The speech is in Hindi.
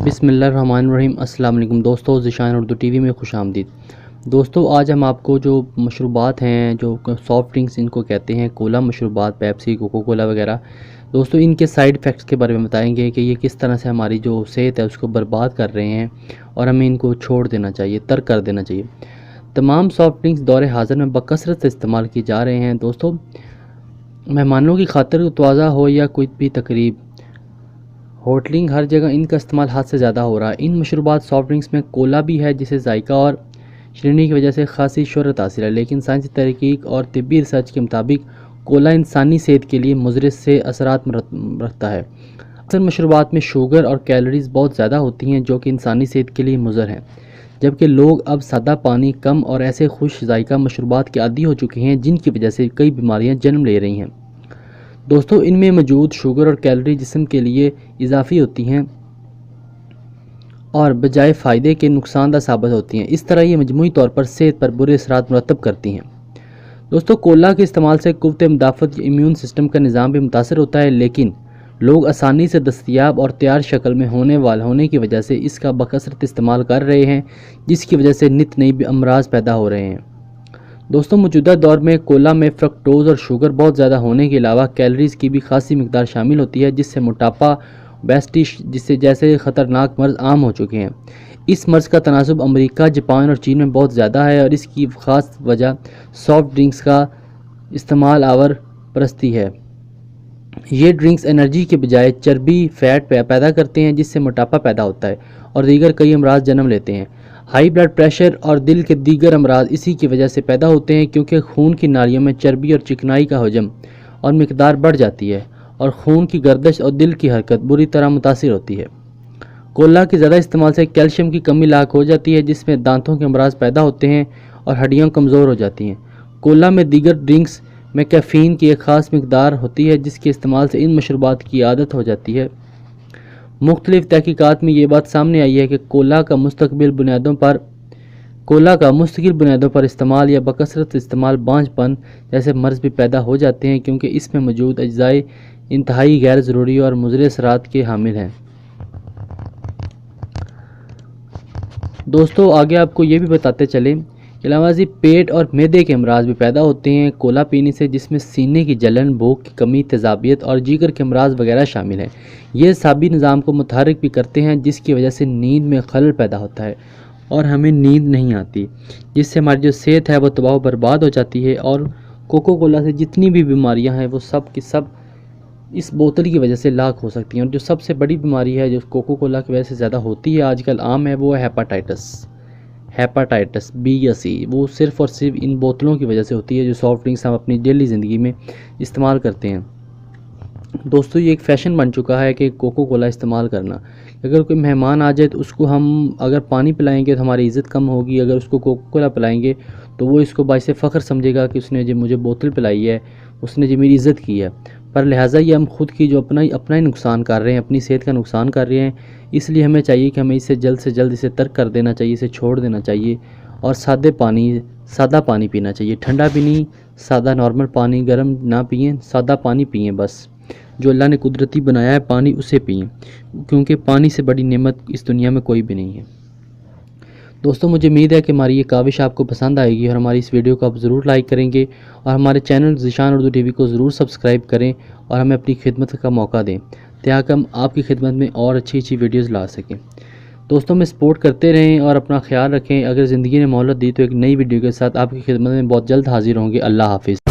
बिस्मिल्लाहिर्रहमानिर्रहीम। अस्सलाम वालेकुम दोस्तों, ज़िशान उर्दू टीवी में खुशामदीद। दोस्तों, आज हम आपको जो मशरूबात हैं, जो सॉफ़्ट ड्रिंक्स इनको कहते हैं, कोला मशरूबात, पेप्सी, कोको कोला वगैरह, दोस्तों इनके साइड इफ़ेक्ट्स के बारे में बताएंगे कि ये किस तरह से हमारी जो सेहत है उसको बर्बाद कर रहे हैं और हमें इनको छोड़ देना चाहिए, तर्क कर देना चाहिए। तमाम सॉफ़्ट ड्रिंक्स दौर हाज़िर में बकसरत से इस्तेमाल किए जा रहे हैं। दोस्तों, मेहमानों की खातिर तवाज़ा हो या कोई भी तकरीब, होटलिंग, हर जगह इनका इस्तेमाल हद से ज़्यादा हो रहा है। इन मशरूबात सॉफ्ट ड्रिंक्स में कोला भी है, जिसे जायका और श्रेणी की वजह से खासी शोहरत हासिल है, लेकिन साइंसी तहकीक और तिब्बी रिसर्च के मुताबिक कोला इंसानी सेहत के लिए मुज़र से असरात रखता है। अक्सर मशरूबात में शुगर और कैलोरीज बहुत ज़्यादा होती हैं जो कि इंसानी सेहत के लिए मुज़र हैं, जबकि लोग अब सादा पानी, कम और ऐसे खुश जायका मशरूबात के आदी हो चुके हैं जिनकी वजह से कई बीमारियाँ जन्म ले रही हैं। दोस्तों, इनमें मौजूद शुगर और कैलोरी जिस्म के लिए इजाफी होती हैं और बजाय फ़ायदे के नुकसानदा साबित होती हैं। इस तरह ये मजमूई तौर पर सेहत पर बुरे असरात मुरतब करती हैं। दोस्तों, कोला के इस्तेमाल से क़ुव्वत मुदाफ़अत इम्यून सिस्टम का निज़ाम भी मुतासर होता है, लेकिन लोग आसानी से दस्तयाब और तैयार शक्ल में होने की वजह से इसका बकसरत इस्तेमाल कर रहे हैं, जिसकी वजह से नित नई अमराज पैदा हो रहे हैं। दोस्तों, मौजूदा दौर में कोला में फ्रक्टोज़ और शुगर बहुत ज़्यादा होने के अलावा कैलोरीज़ की भी खासी मिकदार शामिल होती है, जिससे मोटापा, ओबेसिटी जिससे जैसे ख़तरनाक मर्ज़ आम हो चुके हैं। इस मर्ज़ का तनासुब अमेरिका, जापान और चीन में बहुत ज़्यादा है और इसकी ख़ास वजह सॉफ्ट ड्रिंक्स का इस्तेमाल आवर परस्ती है। ये ड्रिंक्स एनर्जी के बजाय चर्बी, फैट पैदा करते हैं, जिससे मोटापा पैदा होता है और दीगर कई अमराज जन्म लेते हैं। हाई ब्लड प्रेशर और दिल के दीगर अमराज इसी की वजह से पैदा होते हैं, क्योंकि खून की नालियों में चर्बी और चिकनाई का हजम और मिकदार बढ़ जाती है और खून की गर्दिश और दिल की हरकत बुरी तरह मुतासिर होती है। कोला के ज़्यादा इस्तेमाल से कैल्शियम की कमी लाक हो जाती है, जिसमें दांतों के अमराज पैदा होते हैं और हड्डियाँ कमज़ोर हो जाती हैं। कोला में दीगर ड्रिंक्स में कैफ़ीन की एक ख़ास मिकदार होती है, जिसके इस्तेमाल से इन मशरूबात की आदत हो जाती है। मुख्तलिफ तहकीकात में ये बात सामने आई है कि कोला का मुस्तकिल बुनियादों पर इस्तेमाल या बकसरत इस्तेमाल बांझपन जैसे मर्ज़ भी पैदा हो जाते हैं, क्योंकि इसमें मौजूद अज्जाए इंतहाई गैर ज़रूरी और मुज़र असरात के हामिल हैं। दोस्तों, आगे आपको ये भी बताते चलें कि अलावाज़ी पेट और मैदे के अमराज भी पैदा होते हैं कोला पीने से, जिसमें सीने की जलन, भूख की कमी, तेज़ाबियत और जिगर के अमराज वगैरह शामिल हैं। ये साबी निज़ाम को मुतहर्रिक भी करते हैं, जिसकी वजह से नींद में खलल पैदा होता है और हमें नींद नहीं आती, जिससे हमारी जो सेहत है वो तबाह बर्बाद हो जाती है। और कोको कोला से जितनी भी बीमारियां हैं वो सब की सब इस बोतल की वजह से लाक हो सकती हैं। और जो सबसे बड़ी बीमारी है जो कोको कोला की वजह से ज़्यादा होती है, आजकल आम है, वो है हेपाटाइटिस बी या सी। वो सिर्फ़ और सिर्फ इन बोतलों की वजह से होती है जो सॉफ्ट ड्रिंक्स हम अपनी डेली ज़िंदगी में इस्तेमाल करते हैं। दोस्तों, ये एक फ़ैशन बन चुका है कि कोको कोला इस्तेमाल करना। अगर कोई मेहमान आ जाए तो उसको हम अगर पानी पिलाएंगे तो हमारी इज़्ज़त कम होगी, अगर उसको कोको कोला पिलाएंगे तो वो इसको बाइसे फ़ख्र समझेगा कि उसने जो मुझे बोतल पिलाई है, उसने जो मेरी इज़्ज़त की है। पर लिहाजा ये हम खुद की जो अपना ही नुकसान कर रहे हैं, अपनी सेहत का नुकसान कर रहे हैं। इसलिए हमें चाहिए कि हमें इसे जल्द से जल्द इसे तर्क कर देना चाहिए, इसे छोड़ देना चाहिए और सादा पानी पीना चाहिए। ठंडा भी नहीं, सादा नॉर्मल पानी, गर्म ना पिएँ, सादा पानी पिएँ। बस जो अल्लाह ने कुदरती बनाया है पानी, उसे पिएँ, क्योंकि पानी से बड़ी नेमत इस दुनिया में कोई भी नहीं है। दोस्तों, मुझे उम्मीद है कि हमारी ये काविश आपको पसंद आएगी और हमारी इस वीडियो को आप ज़रूर लाइक करेंगे और हमारे चैनल ज़िशान उर्दू टीवी को ज़रूर सब्सक्राइब करें और हमें अपनी खिदमत का मौका दें, ताकि हम आपकी खिदमत में और अच्छी वीडियोज़ ला सकें। दोस्तों, में सपोर्ट करते रहें और अपना ख्याल रखें। अगर ज़िंदगी ने मोहलत दी तो एक नई वीडियो के साथ आपकी खिदमत में बहुत जल्द हाजिर होंगे। अल्लाह हाफिज़।